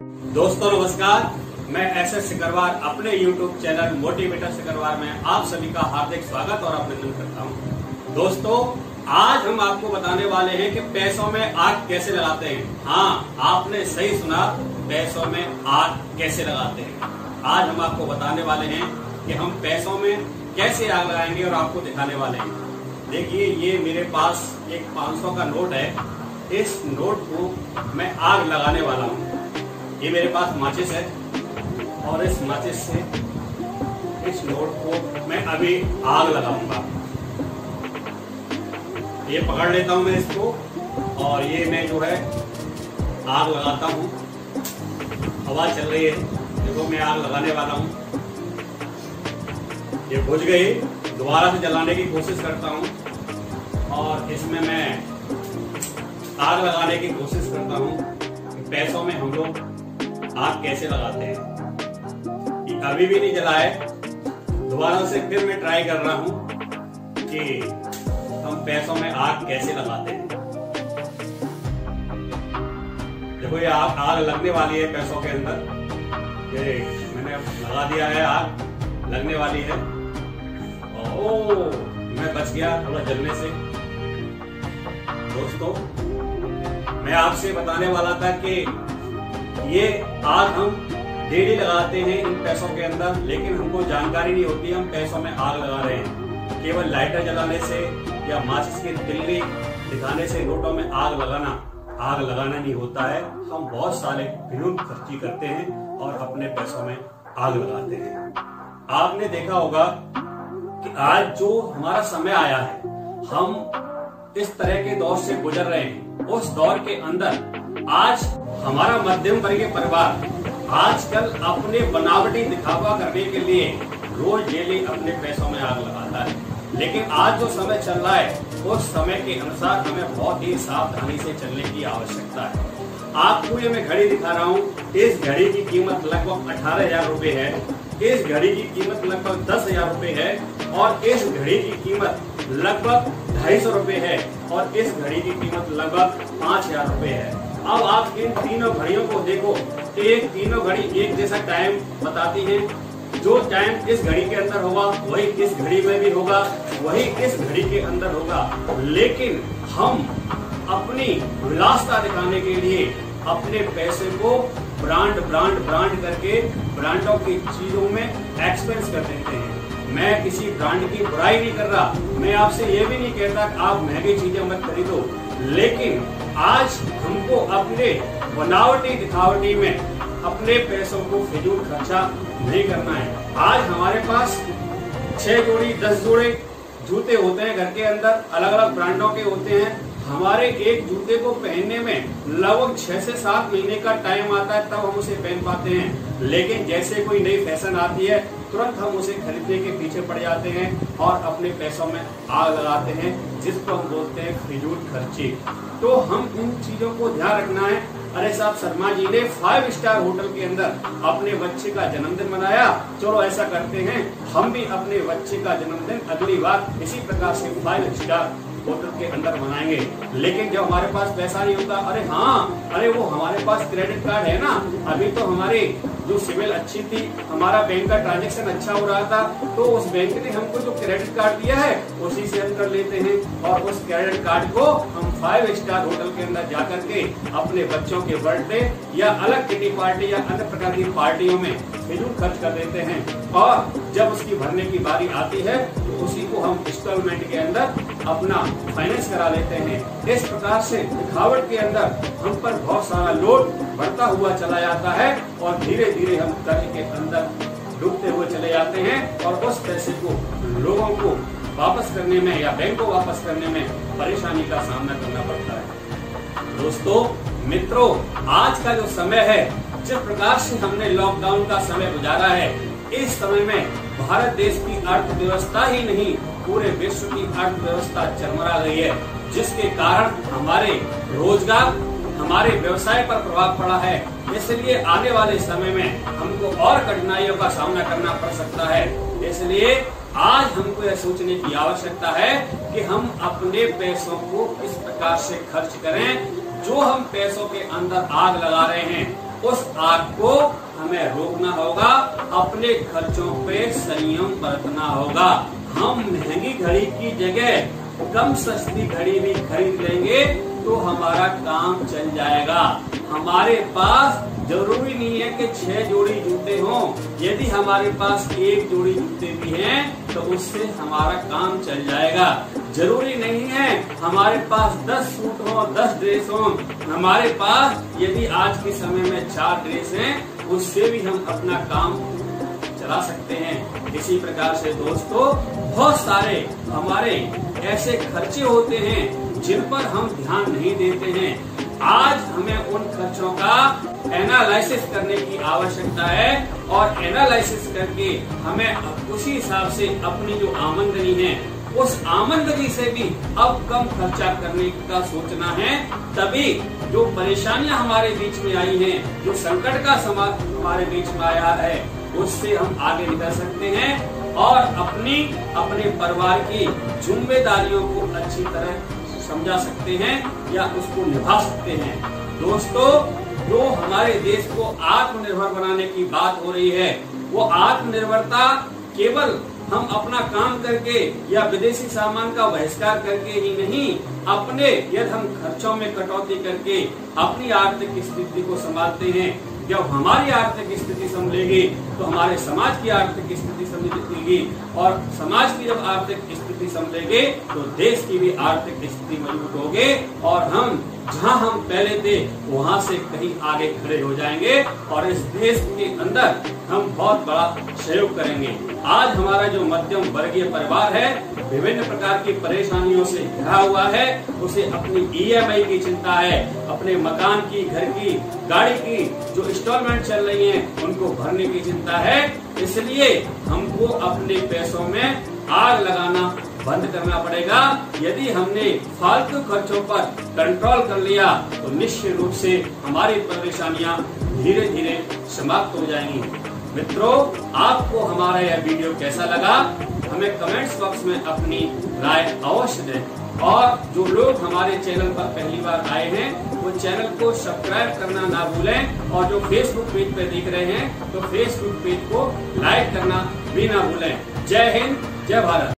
दोस्तों नमस्कार, मैं एस.एस. सिकरवार अपने YouTube चैनल मोटिवेटर सिकरवार में आप सभी का हार्दिक स्वागत और अभिनंदन करता हूं। दोस्तों आज हम आपको बताने वाले हैं कि पैसों में आग कैसे लगाते हैं। हाँ, आपने सही सुना, पैसों में आग कैसे लगाते हैं। आज हम आपको बताने वाले हैं कि हम पैसों में कैसे आग लगाएंगे और आपको दिखाने वाले हैं। देखिए, ये मेरे पास एक 500 का नोट है। इस नोट को मैं आग लगाने वाला हूँ। ये मेरे पास माचिस है और इस माचिस से इस नोट को मैं अभी आग लगाऊंगा। ये पकड़ लेता हूं मैं इसको और ये मैं जो है आग लगाता हूं। हवा चल रही है, देखो मैं आग लगाने वाला हूं। ये बुझ गई, दोबारा से जलाने की कोशिश करता हूं और इसमें मैं आग लगाने की कोशिश करता हूं। पैसों में हम लोग आग कैसे लगाते हैं, अभी भी नहीं जला है। दोबारा से फिर मैं ट्राई कर रहा हूं कि हम पैसों में आग कैसे लगाते हैं। देखो ये आग लगने वाली है पैसों के अंदर। ये मैंने लगा दिया है, आग लगने वाली है। ओह, मैं बच गया थोड़ा जलने से। दोस्तों मैं आपसे बताने वाला था कि ये आग हम डेली लगाते हैं इन पैसों के अंदर, लेकिन हमको जानकारी नहीं होती हम पैसों में आग लगा रहे हैं। केवल लाइटर जलाने से या माचिस की तिल्ली दिखाने से नोटों में आग लगाना नहीं होता है। हम बहुत सारे फिजूल खर्ची करते हैं और अपने पैसों में आग लगाते हैं। आपने देखा होगा कि आज जो हमारा समय आया है, हम इस तरह के दौर से गुजर रहे हैं। उस दौर के अंदर आज हमारा मध्यम वर्गीय परिवार आजकल अपने बनावटी दिखावा करने के लिए रोज डेली अपने पैसों में आग लगाता है। लेकिन आज जो समय चल रहा है उस समय के अनुसार हमें बहुत ही सावधानी से चलने की आवश्यकता है। आपको ये मैं घड़ी दिखा रहा हूँ। इस घड़ी की कीमत लगभग 18,000 रुपए है। इस घड़ी की कीमत लगभग 10,000 रुपए है और इस घड़ी की कीमत लगभग 250 रुपए है और इस घड़ी की कीमत लगभग 5,000 रुपए है। अब आप इन तीनों घड़ियों को देखो, एक तीनों घड़ी एक जैसा टाइम बताती है। जो टाइम इस घड़ी के अंदर होगा वही इस घड़ी में भी होगा, वही इस घड़ी के अंदर होगा। लेकिन हम अपनी विलासता दिखाने के लिए अपने पैसे को ब्रांड करके ब्रांडों की चीजों में एक्सपेंस कर देते हैं। मैं किसी ब्रांड की बुराई नहीं कर रहा, मैं आपसे ये भी नहीं कहता कि आप महंगी चीजें मत खरीदो, लेकिन आज हमको अपने बनावटी दिखावटी में अपने पैसों को फिजूल खर्चा नहीं करना है। आज हमारे पास 6 जोड़ी 10 जोड़े जूते होते हैं घर के अंदर, अलग अलग ब्रांडों के होते हैं। हमारे एक जूते को पहनने में लगभग 6 से 7 महीने का टाइम आता है, तब हम उसे पहन पाते हैं। लेकिन जैसे कोई नई फैशन आती है तुरंत हम उसे खरीदने के पीछे पड़ जाते हैं और अपने पैसों में आग लगाते हैं, जिसको हम बोलते हैं फिजूल खर्ची। तो हम इन चीजों को ध्यान रखना है। अरे साहब, शर्मा जी ने 5 स्टार होटल के अंदर अपने बच्चे का जन्मदिन मनाया, चलो ऐसा करते हैं हम भी अपने बच्चे का जन्मदिन अगली बार इसी प्रकार से 5 स्टार होटल के अंदर मनाएंगे। लेकिन जब हमारे पास पैसा नहीं होता, अरे वो हमारे पास क्रेडिट कार्ड है ना, अभी तो हमारी जो सिविल अच्छी थी, हमारा बैंक का ट्रांजैक्शन अच्छा हो रहा था, तो उस बैंक ने हमको जो क्रेडिट कार्ड दिया है उसी से हम कर लेते हैं और उस क्रेडिट कार्ड को हम 5 स्टार होटल के अंदर जाकर के अपने बच्चों के बर्थडे या अलग किटी पार्टी या अन्य प्रकार की पार्टियों में फिजूल खर्च कर देते हैं। और जब उसकी भरने की बारी आती है तो उसी को हम इंस्टॉलमेंट के अंदर अपना फाइनेंस करा लेते हैं। इस प्रकार से दिखावट के अंदर हम पर बहुत सारा लोड बढ़ता हुआ चला जाता है और धीरे धीरे हम कर्ज के अंदर डूबते हुए चले जाते हैं और उस पैसे को लोगों को वापस करने में या बैंक को वापस करने में परेशानी का सामना करना पड़ता है। दोस्तों मित्रों, आज का जो समय है, जिस प्रकार से हमने लॉकडाउन का समय गुजारा है, इस समय में भारत देश की अर्थव्यवस्था ही नहीं पूरे विश्व की अर्थव्यवस्था चरमरा गई है, जिसके कारण हमारे रोजगार, हमारे व्यवसाय पर प्रभाव पड़ा है। इसलिए आने वाले समय में हमको और कठिनाइयों का सामना करना पड़ सकता है। इसलिए आज हमको यह सोचने की आवश्यकता है कि हम अपने पैसों को किस प्रकार से खर्च करें। जो हम पैसों के अंदर आग लगा रहे हैं, उस आग को हमें रोकना होगा, अपने खर्चों पे संयम बरतना होगा। हम महंगी घड़ी की जगह कम सस्ती घड़ी भी खरीद लेंगे तो हमारा काम चल जाएगा। हमारे पास जरूरी नहीं है कि 6 जोड़ी जूते हों, यदि हमारे पास 1 जोड़ी जूते भी हैं तो उससे हमारा काम चल जाएगा। जरूरी नहीं है हमारे पास 10 सूट हो, 10 ड्रेस हो, हमारे पास यदि आज के समय में 4 ड्रेस हैं उससे भी हम अपना काम चला सकते हैं। इसी प्रकार से दोस्तों बहुत सारे हमारे ऐसे खर्चे होते हैं जिन पर हम ध्यान नहीं देते हैं। आज हमें उन खर्चों का एनालिसिस करने की आवश्यकता है और एनालिसिस करके हमें उसी हिसाब से अपनी जो आमदनी है उस आमदनी से भी अब कम खर्चा करने का सोचना है। तभी जो परेशानियां हमारे बीच में आई हैं, जो संकट का समय हमारे बीच में आया है, उससे हम आगे निकल सकते हैं और अपने परिवार की जिम्मेदारियों को अच्छी तरह समझा सकते हैं या उसको निभा सकते हैं। दोस्तों जो हमारे देश को आत्मनिर्भर बनाने की बात हो रही है, वो आत्मनिर्भरता केवल हम अपना काम करके या विदेशी सामान का बहिष्कार करके ही नहीं, अपने यदि हम खर्चों में कटौती करके अपनी आर्थिक स्थिति को संभालते हैं। जब हमारी आर्थिक स्थिति संभलेगी तो हमारे समाज की आर्थिक स्थिति संभलेगी और समाज की जब आर्थिक स्थिति संभलेगी तो देश की भी आर्थिक स्थिति मजबूत होगी और हम जहां हम पहले थे वहां से कहीं आगे खड़े हो जाएंगे और इस देश के अंदर हम बहुत बड़ा सहयोग करेंगे। आज हमारा जो मध्यम वर्गीय परिवार है विभिन्न प्रकार की परेशानियों से घिरा हुआ है, उसे अपनी EMI की चिंता है, अपने मकान की, घर की, गाड़ी की जो इंस्टॉलमेंट चल रही हैं उनको भरने की चिंता है। इसलिए हमको अपने पैसों में आग लगाना बंद करना पड़ेगा। यदि हमने फालतू खर्चों पर कंट्रोल कर लिया तो निश्चित रूप से हमारी परेशानियां धीरे धीरे समाप्त हो जाएंगी। मित्रों, आपको हमारा यह वीडियो कैसा लगा हमें कमेंट्स बॉक्स में अपनी राय अवश्य दें और जो लोग हमारे चैनल पर पहली बार आए हैं वो चैनल को सब्सक्राइब करना ना भूलें और जो फेसबुक पेज पे देख रहे हैं तो फेसबुक पेज को लाइक करना भी ना भूलें। जय हिंद, जय भारत।